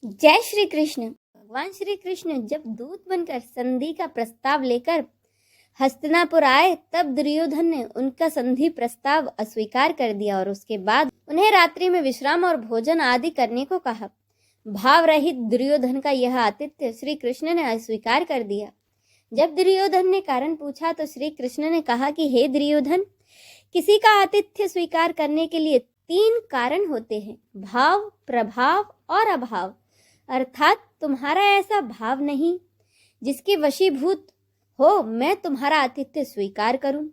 जय श्री कृष्ण। भगवान श्री कृष्ण जब दूत बनकर संधि का प्रस्ताव लेकर हस्तिनापुर आए, तब दुर्योधन ने उनका संधि प्रस्ताव अस्वीकार कर दिया और उसके बाद उन्हें रात्रि में विश्राम और भोजन आदि करने को कहा। भाव रहित दुर्योधन का यह आतिथ्य श्री कृष्ण ने अस्वीकार कर दिया। जब दुर्योधन ने कारण पूछा तो श्री कृष्ण ने कहा कि हे दुर्योधन, किसी का आतिथ्य स्वीकार करने के लिए 3 कारण होते हैं, भाव, प्रभाव और अभाव। अर्थात तुम्हारा ऐसा भाव नहीं जिसके वशीभूत हो मैं तुम्हारा आतिथ्य स्वीकार करूं,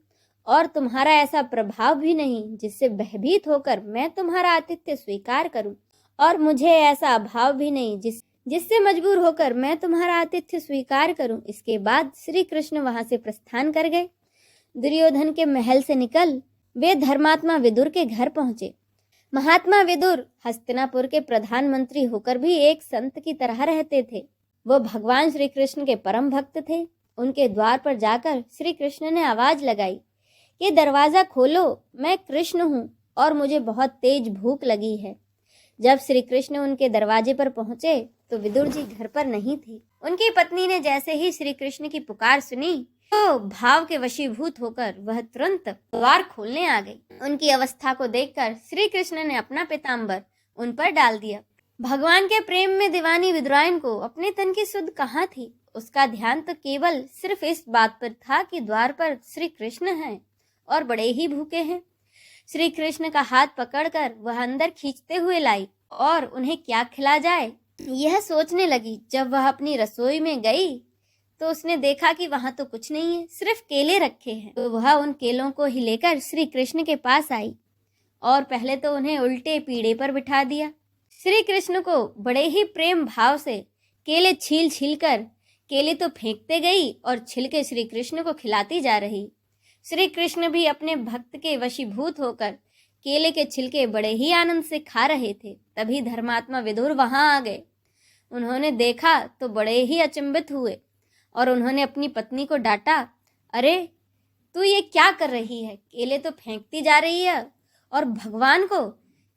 और तुम्हारा ऐसा प्रभाव भी नहीं जिससे भयभीत होकर मैं तुम्हारा आतिथ्य स्वीकार करूं, और मुझे ऐसा अभाव भी नहीं जिससे मजबूर होकर मैं तुम्हारा आतिथ्य स्वीकार करूं। इसके बाद श्री कृष्ण वहां से प्रस्थान कर गए। दुर्योधन के महल से निकल वे धर्मात्मा विदुर के घर पहुंचे। महात्मा विदुर हस्तिनापुर के प्रधानमंत्री होकर भी एक संत की तरह रहते थे। वो भगवान श्री कृष्ण के परम भक्त थे। उनके द्वार पर जाकर श्री कृष्ण ने आवाज लगाई कि दरवाजा खोलो, मैं कृष्ण हूँ और मुझे बहुत तेज भूख लगी है। जब श्री कृष्ण उनके दरवाजे पर पहुंचे तो विदुर जी घर पर नहीं थे। उनकी पत्नी ने जैसे ही श्री कृष्ण की पुकार सुनी तो भाव के वशीभूत होकर वह तुरंत द्वार खोलने आ गई। उनकी अवस्था को देखकर श्री कृष्ण ने अपना पीताम्बर उन पर डाल दिया। भगवान के प्रेम में दीवानी विदुरायन को अपने तन की सुध कहाँ थी। उसका ध्यान तो केवल सिर्फ इस बात पर था कि द्वार पर श्री कृष्ण हैं और बड़े ही भूखे हैं। श्री कृष्ण का हाथ पकड़कर वह अंदर खींचते हुए लाई और उन्हें क्या खिला जाए यह सोचने लगी। जब वह अपनी रसोई में गई तो उसने देखा कि वहां तो कुछ नहीं है, सिर्फ केले रखे हैं। तो वह उन केलों को ही लेकर श्री कृष्ण के पास आई और पहले तो उन्हें उल्टे पीढ़े पर बिठा दिया। श्री कृष्ण को बड़े ही प्रेम भाव से केले छील छील कर केले तो फेंकते गई और छिलके श्री कृष्ण को खिलाती जा रही। श्री कृष्ण भी अपने भक्त के वशीभूत होकर केले के छिलके बड़े ही आनंद से खा रहे थे। तभी धर्मात्मा विदुर वहां आ गए। उन्होंने देखा तो बड़े ही अचंभित हुए और उन्होंने अपनी पत्नी को डांटा, अरे तू ये क्या कर रही है? केले तो फेंकती जा रही है और भगवान को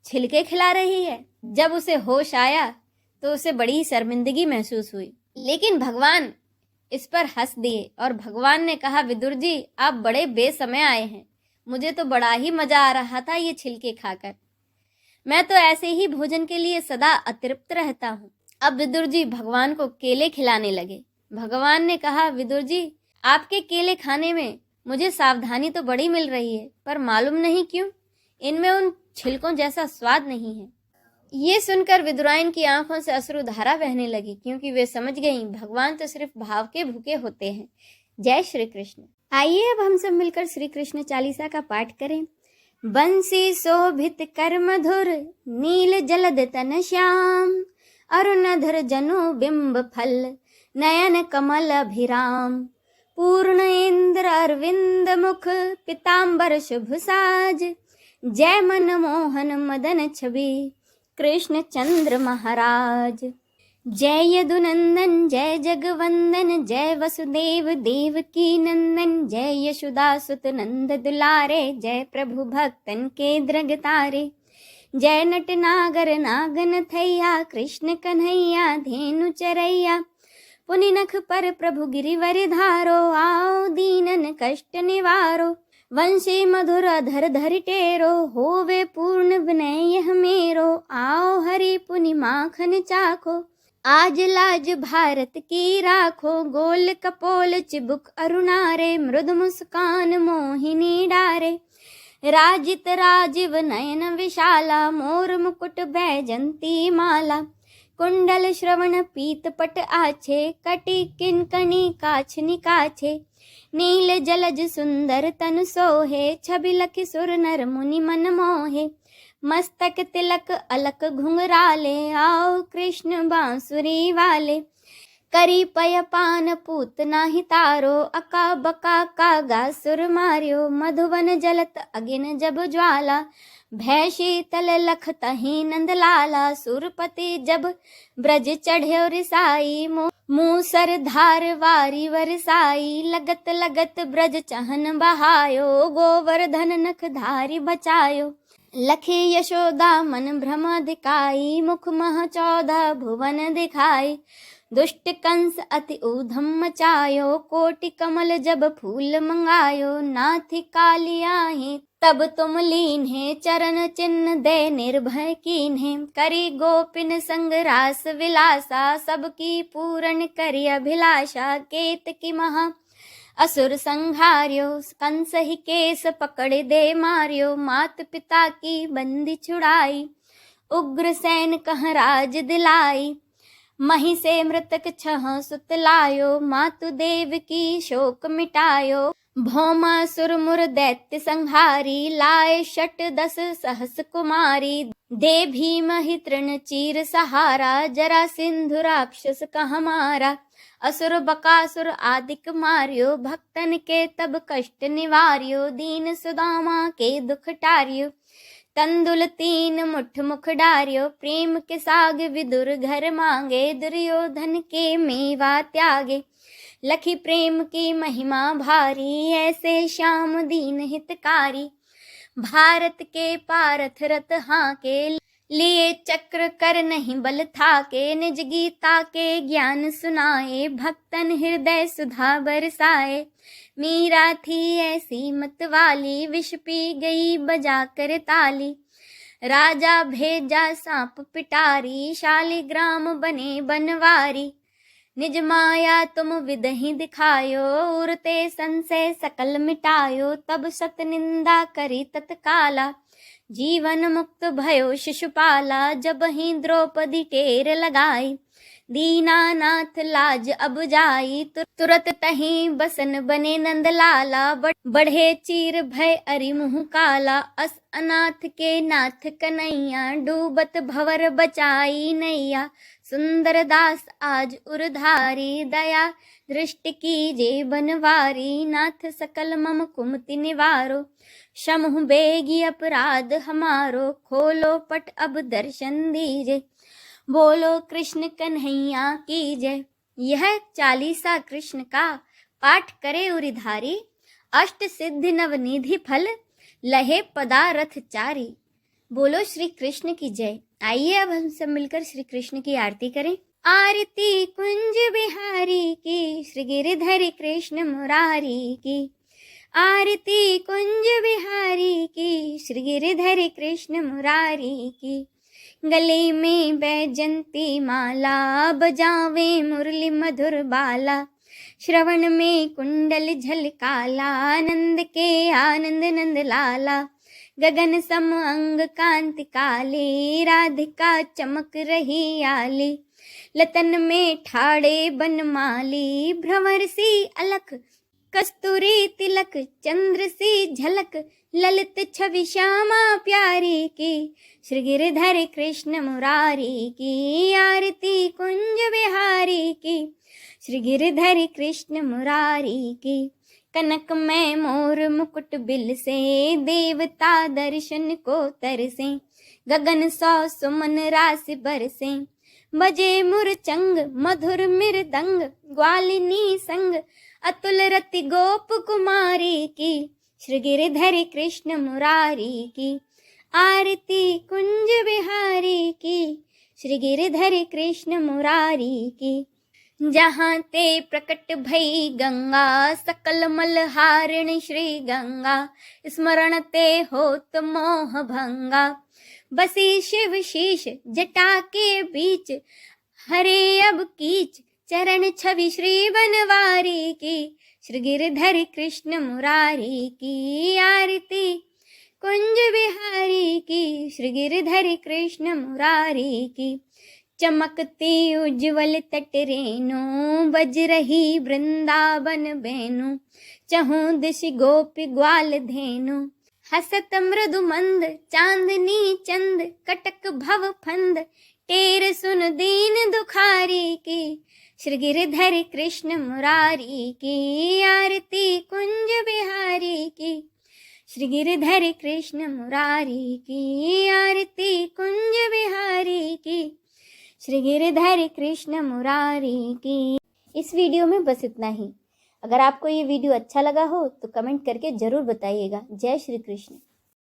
छिलके खिला रही है। जब उसे होश आया तो उसे बड़ी शर्मिंदगी महसूस हुई, लेकिन भगवान इस पर हंस दिए और भगवान ने कहा, विदुर जी आप बड़े बेसमय आए हैं। मुझे तो बड़ा ही मजा आ रहा था ये छिलके खाकर। मैं तो ऐसे ही भोजन के लिए सदा अतृप्त रहता हूँ। अब विदुर जी भगवान को केले खिलाने लगे। भगवान ने कहा, विदुर जी आपके केले खाने में मुझे सावधानी तो बड़ी मिल रही है, पर मालूम नहीं क्यों इनमें उन छिलकों जैसा स्वाद नहीं है। ये सुनकर विदुरायन की आंखों से अश्रुधारा बहने लगी, क्योंकि वे समझ गईं भगवान तो सिर्फ भाव के भूखे होते हैं। जय श्री कृष्ण। आइए अब हम सब मिलकर श्री कृष्ण चालीसा का पाठ करें। बंसी शोभित कर मधुर, नील जलद तन श्याम, अरुणधर जनु बिंब फल, नयन कमल अभिराम, पूर्ण इंद्र अरविंद मुख, पीताम्बर शुभ साज, जय मन मोहन मदन छवि, कृष्ण चंद्र महाराज। जय यदुनंदन जय जगवंदन, जय वसुदेव देवकी नंदन, जय यशोदा सुत नंद दुलारे, जय प्रभु भक्तन के द्रग तारे, जय नट नागर नागन थैया, कृष्ण कन्हैया धेनु चरैया, पुनि नख पर प्रभु गिरिवर धारो, आओ दीनन कष्ट निवारो, वंशी मधुर अधर धरि टेरो, होवे पूर्ण विनय यह मेरो, आओ हरि पुनि माखन चाखो, आज लाज भारत की राखो, गोल कपोल चिबुक अरुणारे, मृदु मुस्कान मोहिनी डारे, राजित राजीव नयन विशाला, मोर मुकुट बैजंती माला, कुंडल श्रवण पीत पट आछे, कटी किंकणी काछ निकाछे, नील जलज सुंदर तन सोहे, छबि लखि सुर नर मुनि मन मोहे, मस्तक तिलक अलक घुंघराले, आओ कृष्ण बांसुरी वाले, करी पय पान पूत नाही तारो, अका बका कागा सुर मार्यो, मधुवन जलत अगिन जब ज्वाला, भय शीतल लख तही नंद लाला, सुरपति जब ब्रज चढ़्यो रिसाई, मूसर धार वारी वरसाई, लगत लगत ब्रज चहन बहायो, गोवर्धन नख धारी बचायो, लखे यशोदा मन भ्रम दिखाई, मुख मह 14 भुवन दिखाई। दुष्ट कंस अति ऊधम मचायो, कोटि कमल जब फूल मंगायो। नाथी कालियाही तब तुम लीन है, चरण चिन्ह दे निर्भय कीन्हे। करी गोपिन संग रास विलासा, सबकी पूर्ण करी अभिलाषा। केत की महा असुर संहार्यो, कंस ही केस पकड़ दे मार्यो। मात पिता की बंदी छुड़ाई, उग्र सैन कह राज दिलाई। मही से मृतक 6 सुत लायो, मातु देव की शोक मिटायो। भौमासुर मुर दैत्य संहारी, लाए 10 सहस कुमारी। दे भीम ही तृण चीर सहारा, जरा सिंधु राक्षस कह मारा। असुर बकासुर आदिक मार्यो, भक्तन के तब कष्ट निवार्यो। दीन सुदामा के दुख टार्यो, तंदुल 3 मुठ मुख डार्यो। प्रेम के साग विदुर घर मांगे, दुर्योधन के मेवा त्यागे। लखी प्रेम की महिमा भारी, ऐसे श्याम दीन हितकारी। भारत के पारथ रथ हाके, लिए चक्र कर नहीं बल थाके। निज गीता के ज्ञान सुनाए, भक्तन हृदय सुधा बरसाए। मीरा थी ऐसी मत वाली, विष पी गई बजा कर ताली। राजा भेजा सांप पिटारी, शालिग्राम बने बनवारी। निज माया तुम विदहि दिखायो, उरते संशय सकल मिटायो। तब सत निंदा करी तत्काला, जीवन मुक्त भयो शिशुपाला। जब ही द्रौपदी टेर लगाई, दीनानाथ लाज अब जाई। तुरत तहीं बसन बने नंदलाला, बढ़े चीर भय अरि मुँह काला। अस अनाथ के नाथ कन्हैया, डूबत भवर बचाई नैया। सुंदर दास आज उरधारी, दया दृष्टि कीजे बनवारी। नाथ सकल मम कुमति निवारो, क्षमहु बेगी अपराध हमारो। खोलो पट अब दर्शन दीजे, बोलो कृष्ण कन्हैया की जय। यह 40 कृष्ण का पाठ करे उरिधारी, अष्ट सिद्धि नवनिधि फल लहे पदारथ चारी। बोलो श्री कृष्ण की जय। आइए अब हम सब मिलकर श्री कृष्ण की आरती करें। आरती कुंज बिहारी की, श्री गिरिधर कृष्ण मुरारी की। आरती कुंज बिहारी की, श्री गिरिधर कृष्ण मुरारी की। गले में बैजंती माला, बजावे मुरली मधुर बाला। श्रवण में कुंडल झलकाला, आनंद के आनंद नंद लाला। गगन सम अंग कांति काले, राधिका चमक रही आली। लतन में ठाड़े बनमाली, भ्रमर सी अलख कस्तूरी तिलक। चंद्र सी झलक ललित छवि श्यामा प्यारी की। श्री गिरिधर कृष्ण मुरारी की, आरती कुंज बिहारी की। श्री गिरिधर कृष्ण मुरारी की। कनक में मोर मुकुट बिल से, देवता दर्शन को तरसे। गगन 100 सुमन राशि बरसे, बजे मुरचंग मधुर मृदंग। ग्वालिनी संग अतुल रति गोप कुमारी की। श्री गिरिधर कृष्ण मुरारी की, आरती कुंज बिहारी की। श्री गिरिधर कृष्ण मुरारी की। जहाँ ते प्रकट भई गंगा, सकल मल हारिणी श्री गंगा। स्मरण ते होत मोह भंगा, बसी शिव शीश जटा के बीच। हरे अब कीच चरण छवि श्री बनवारी की। श्री गिरिधर कृष्ण मुरारी की, आरती कुंज बिहारी की। श्री गिरिधर कृष्ण मुरारी की। चमकती उज्ज्वल तट रेणु, बज रही वृंदावन बेनु। चहु दिश गोपी ग्वाल धेनु, हसत मृदु मंद चांदनी चंद। कटक भव फंद टेर सुन दीन दुखारी की। श्री गिरिधर कृष्ण मुरारी की, आरती कुंज बिहारी की। श्री गिरिधर कृष्ण मुरारी की, आरती कुंज बिहारी की। श्री गिरिधर कृष्ण मुरारी की। इस वीडियो में बस इतना ही। अगर आपको ये वीडियो अच्छा लगा हो तो कमेंट करके जरूर बताइएगा। जय श्री कृष्ण।